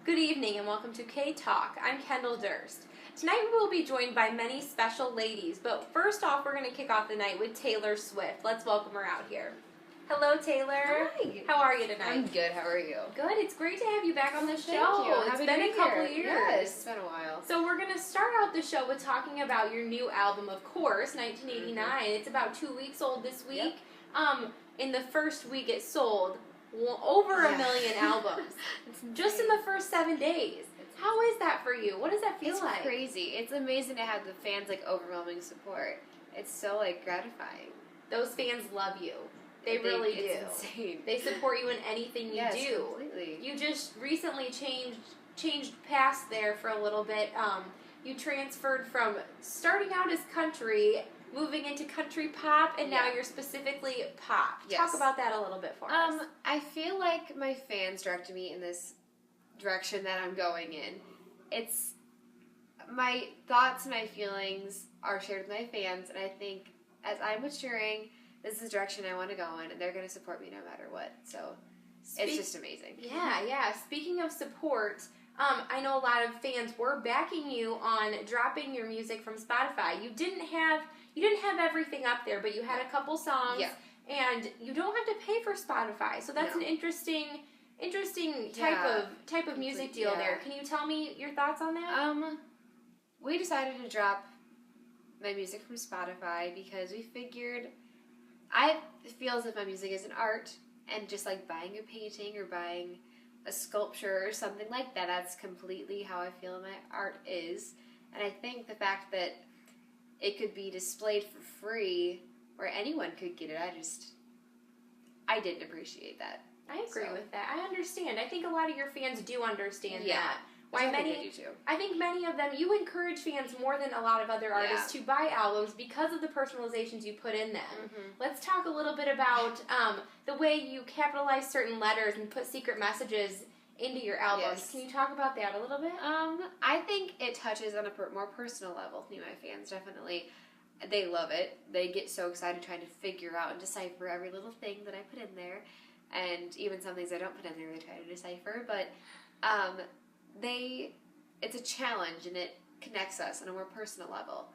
Good evening and welcome to K-Talk. I'm Kendall Durst. Tonight we will be joined by many special ladies, but first off we're going to kick off the night with Taylor Swift. Let's welcome her out here. Hello Taylor. Hi. How are you tonight? I'm good. How are you? Good. It's great to have you back on the show. Thank you. It's been a couple years. Yes, it's been a while. So we're going to start out the show with talking about your new album, of course, 1989. It's about 2 weeks old this week. Yep. In the first week it sold over a million albums. Just in the first 7 days. How is that for you? What does that feel like? It's crazy. It's amazing to have the fans overwhelming support. It's so gratifying. Those fans love you. They really do. It's insane. They support you in anything you yes, do. Completely. You just recently changed past there for a little bit. You transferred from starting out as country, moving into country pop, and now you're specifically pop. Yes. Talk about that a little bit for us. I feel like my fans directed me in this direction that I'm going in. It's my thoughts and my feelings are shared with my fans, and I think as I'm maturing, this is the direction I want to go in, and they're going to support me no matter what. So it's just amazing. Yeah. Speaking of support, I know a lot of fans were backing you on dropping your music from Spotify. You didn't have everything up there, but you had a couple songs, and you don't have to pay for Spotify. So that's an interesting type of music deal there. Can you tell me your thoughts on that? We decided to drop my music from Spotify because we figured I feel as if my music is an art, and just like buying a painting or buying a sculpture or something like that, that's completely how I feel my art is. And I think the fact that it could be displayed for free where anyone could get it, I didn't appreciate that. I agree with that. I understand. I think a lot of your fans do understand that. I think many of them, you encourage fans more than a lot of other artists to buy albums because of the personalizations you put in them. Mm-hmm. Let's talk a little bit about the way you capitalize certain letters and put secret messages into your albums. Yes. Can you talk about that a little bit? I think it touches on a more personal level. Me and my fans definitely, they love it. They get so excited trying to figure out and decipher every little thing that I put in there. And even some things I don't put in there, they try to decipher. But it's a challenge, and it connects us on a more personal level.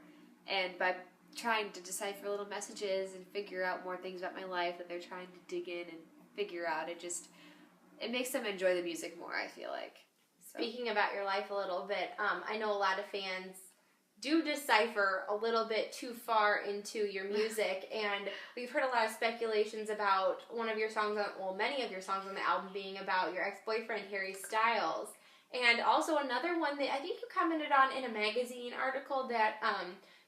And by trying to decipher little messages and figure out more things about my life that they're trying to dig in and figure out, it makes them enjoy the music more, I feel like. So. Speaking about your life a little bit, I know a lot of fans do decipher a little bit too far into your music, and we've heard a lot of speculations about many of your songs on the album being about your ex-boyfriend, Harry Styles. And also another one that I think you commented on in a magazine article that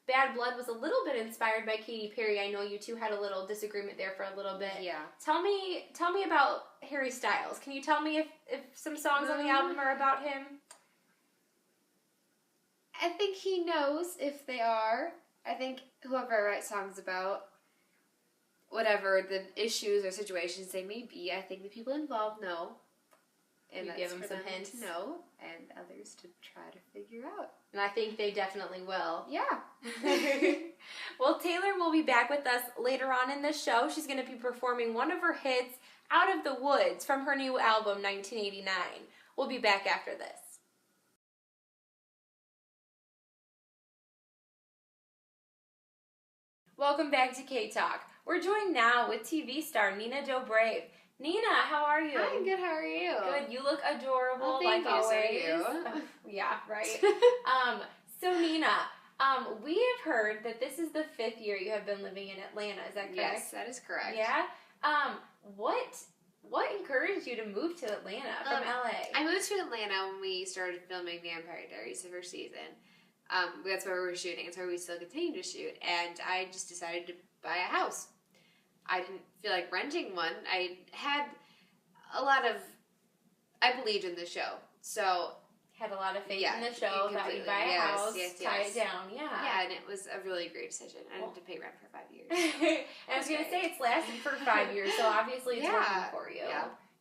Bad Blood was a little bit inspired by Katy Perry. I know you two had a little disagreement there for a little bit. Yeah. Tell me about Harry Styles. Can you tell me if some songs on the album are about him? I think he knows if they are. I think whoever I write songs about, whatever the issues or situations they may be, I think the people involved know. And you that's give them for some them hints to know, and others to try to figure out. And I think they definitely will. Yeah. Well, Taylor will be back with us later on in the show. She's going to be performing one of her hits, Out of the Woods, from her new album, 1989. We'll be back after this. Welcome back to K-Talk. We're joined now with TV star Nina Dobrev. Nina, how are you? I'm good, how are you? Good. You look adorable, thank you, always. So do you. Yeah, right. So Nina, we have heard that this is the 5th year you have been living in Atlanta. Is that correct? Yes, that is correct. Yeah. What encouraged you to move to Atlanta from LA? I moved to Atlanta when we started filming Vampire Diaries, the first season. That's where we were shooting. It's where we still continue to shoot. And I just decided to buy a house. I didn't feel like renting one. I believed in the show. So had a lot of faith in the show, thought you'd buy a house, tie it down. Yeah, and it was a really great decision. I didn't have to pay rent for 5 years. And I was going to say, it's lasted for 5 years, so obviously it's working for you.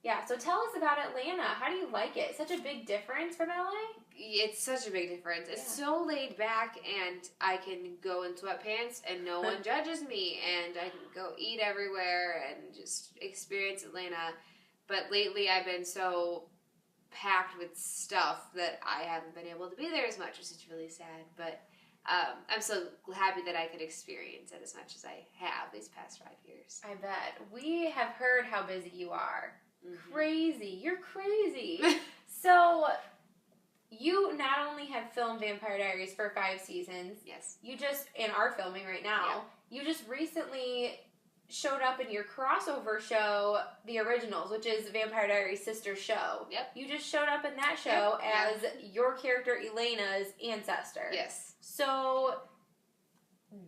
Yeah, so tell us about Atlanta. How do you like it? Such a big difference from LA? It's such a big difference. It's so laid back, and I can go in sweatpants, and no one judges me, and I can go eat everywhere and just experience Atlanta. But lately I've been so packed with stuff that I haven't been able to be there as much, which is really sad. But I'm so happy that I could experience it as much as I have these past 5 years. I bet. We have heard how busy you are. Mm-hmm. Crazy. You're crazy. So, you not only have filmed Vampire Diaries for 5 seasons. Yes. You just, and are filming right now, you just recently showed up in your crossover show, The Originals, which is Vampire Diaries' sister show. Yep. You just showed up in that show as your character Elena's ancestor. Yes. So,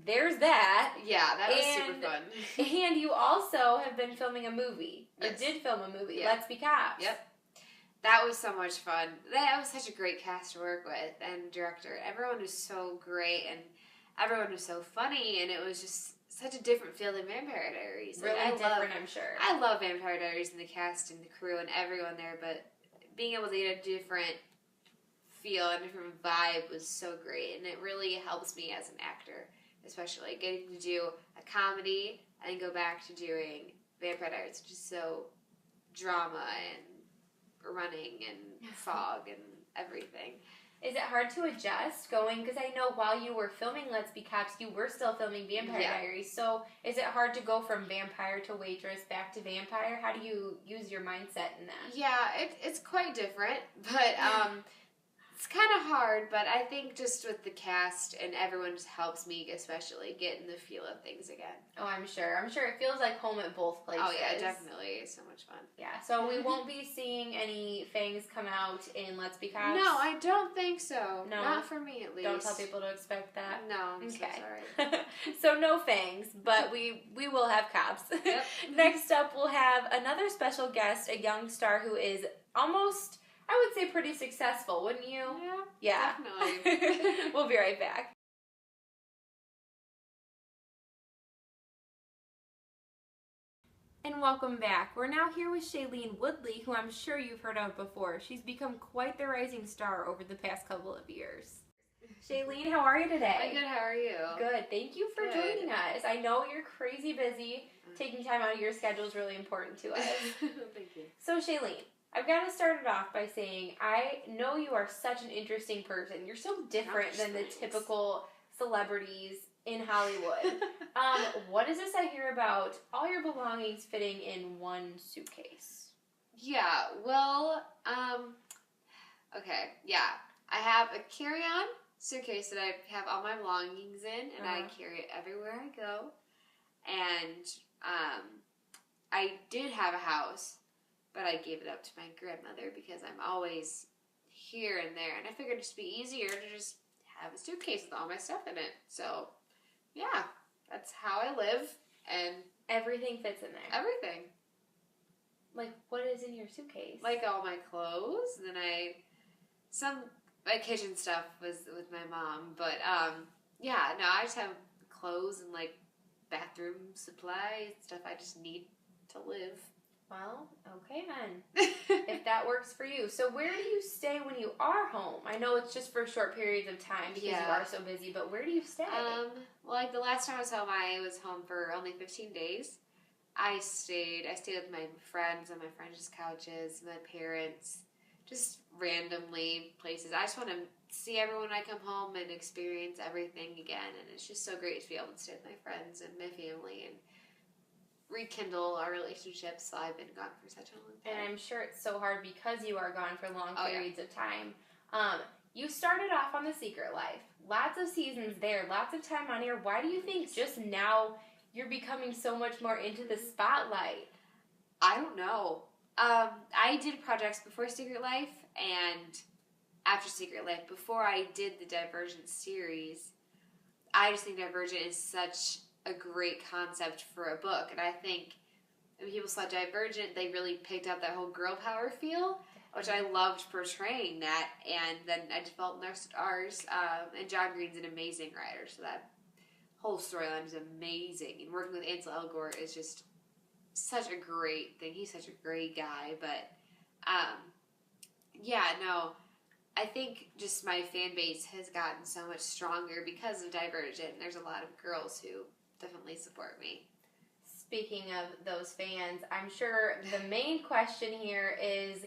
there's that. Yeah, that was super fun. And you also have been filming a movie. Yes. Or did film a movie. Yep. Let's Be Cops. Yep. That was so much fun. That was such a great cast to work with and director. Everyone was so great and everyone was so funny, and it was just such a different feel than Vampire Diaries. Really different, I'm sure. I love Vampire Diaries and the cast and the crew and everyone there, but being able to get a different feel and different vibe was so great, and it really helps me as an actor, especially getting to do a comedy and go back to doing Vampire Diaries, which is so drama and running and fog and everything. Is it hard to adjust going, because I know while you were filming Let's Be Cops, you were still filming Vampire Diaries, so is it hard to go from vampire to waitress back to vampire? How do you use your mindset in that? Yeah, it's quite different, but it's kind of hard, but I think just with the cast and everyone just helps me especially get in the feel of things again. Oh, I'm sure. I'm sure it feels like home at both places. Oh, yeah, definitely. It's so much fun. Yeah, so we won't be seeing any fangs come out in Let's Be Cops? No, I don't think so. No? Not for me, at least. Don't tell people to expect that? No, I'm so sorry. So no fangs, but we will have cops. Yep. Next up, we'll have another special guest, a young star who is almost, I would say, pretty successful, wouldn't you? Yeah, definitely. We'll be right back. And welcome back. We're now here with Shailene Woodley, who I'm sure you've heard of before. She's become quite the rising star over the past couple of years. Shailene, how are you today? I'm good, how are you? Good. Thank you for joining us. I know you're crazy busy. Taking time out of your schedule is really important to us. Thank you. So, Shailene, I've got to start it off by saying I know you are such an interesting person. You're so different than the typical celebrities in Hollywood. What is this I hear about all your belongings fitting in one suitcase? Yeah, well, okay, yeah. I have a carry-on suitcase that I have all my belongings in, and I carry it everywhere I go. And I did have a house, but I gave it up to my grandmother because I'm always here and there, and I figured it'd just be easier to just have a suitcase with all my stuff in it. So, yeah, that's how I live, and everything fits in there. Everything. Like, what is in your suitcase? Like all my clothes, and then my kitchen stuff was with my mom, but yeah, no, I just have clothes and like bathroom supply stuff I just need to live. Well, okay then. If that works for you. So where do you stay when you are home? I know it's just for short periods of time because you are so busy, but where do you stay? Well, like the last time I was home for only 15 days. I stayed with my friends on my friends' couches, my parents, just randomly places. I just want to see everyone when I come home and experience everything again, and it's just so great to be able to stay with my friends and my family and rekindle our relationships. So I've been gone for such a long time. And I'm sure it's so hard because you are gone for long periods of time. You started off on The Secret Life. Lots of seasons there, lots of time on here. Why do you think just now you're becoming so much more into the spotlight? I don't know. I did projects before Secret Life and after Secret Life. Before I did the Divergent series, I just think Divergent is such a great concept for a book. And I think when people saw Divergent, they really picked up that whole girl power feel, which I loved portraying that. And then I developed ours. And John Green's an amazing writer, so that whole storyline is amazing. And working with Ansel Elgort is just such a great thing. He's such a great guy. But, yeah, no, I think just my fan base has gotten so much stronger because of Divergent. There's a lot of girls who definitely support me. Speaking of those fans, I'm sure the main question here is,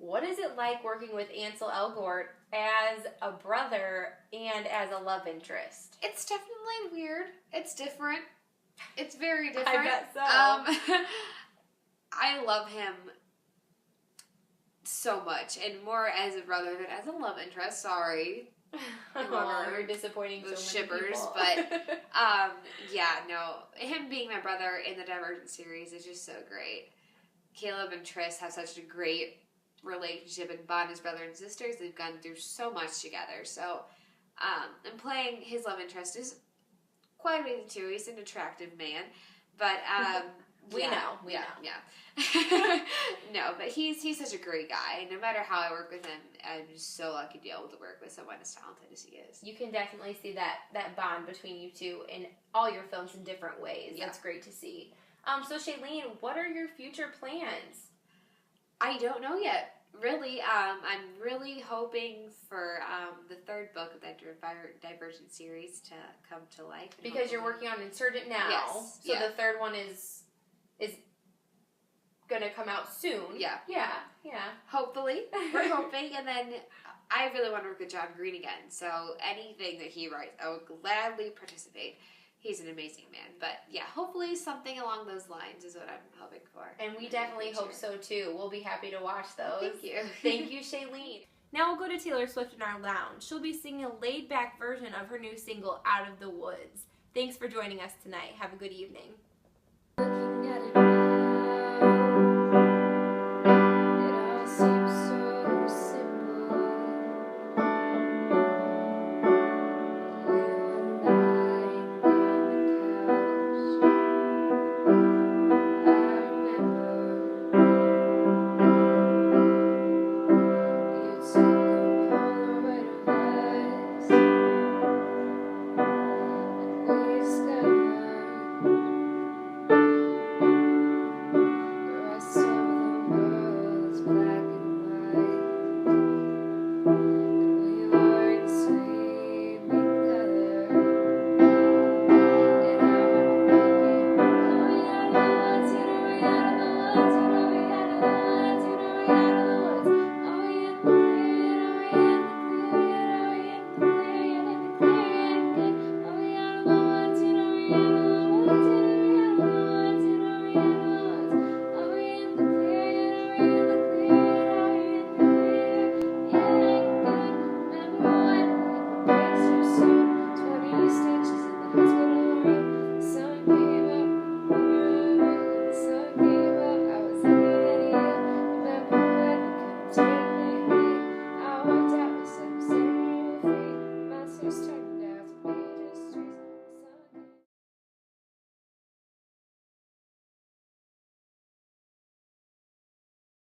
what is it like working with Ansel Elgort as a brother and as a love interest? It's definitely weird. It's different. It's very different. I bet so. I love him so much, and more as a brother than as a love interest. Sorry. You're disappointing so many shippers, people. But yeah, no, him being my brother in the Divergent series is just so great. Caleb and Tris have such a great relationship and bond as brother and sisters. They've gone through so much together. So, and playing his love interest is quite amazing too. He's an attractive man, but we know. No, but he's such a great guy. No matter how I work with him, I'm just so lucky to be able to work with someone as talented as he is. You can definitely see that bond between you two in all your films in different ways. Yeah. That's great to see. So Shailene, what are your future plans? I don't know yet. Really, I'm really hoping for the third book of that Divergent series to come to life. Because you're working on Insurgent now. Yes. So the third one is going to come out soon. Yeah. Yeah. Hopefully. We're hoping. And then I really want to work with John Green again. So anything that he writes, I would gladly participate. He's an amazing man. But yeah, hopefully something along those lines is what I'm hoping for. And we definitely hope so too. We'll be happy to watch those. Thank you. Thank you, Shailene. Now we'll go to Taylor Swift in our lounge. She'll be singing a laid-back version of her new single, Out of the Woods. Thanks for joining us tonight. Have a good evening.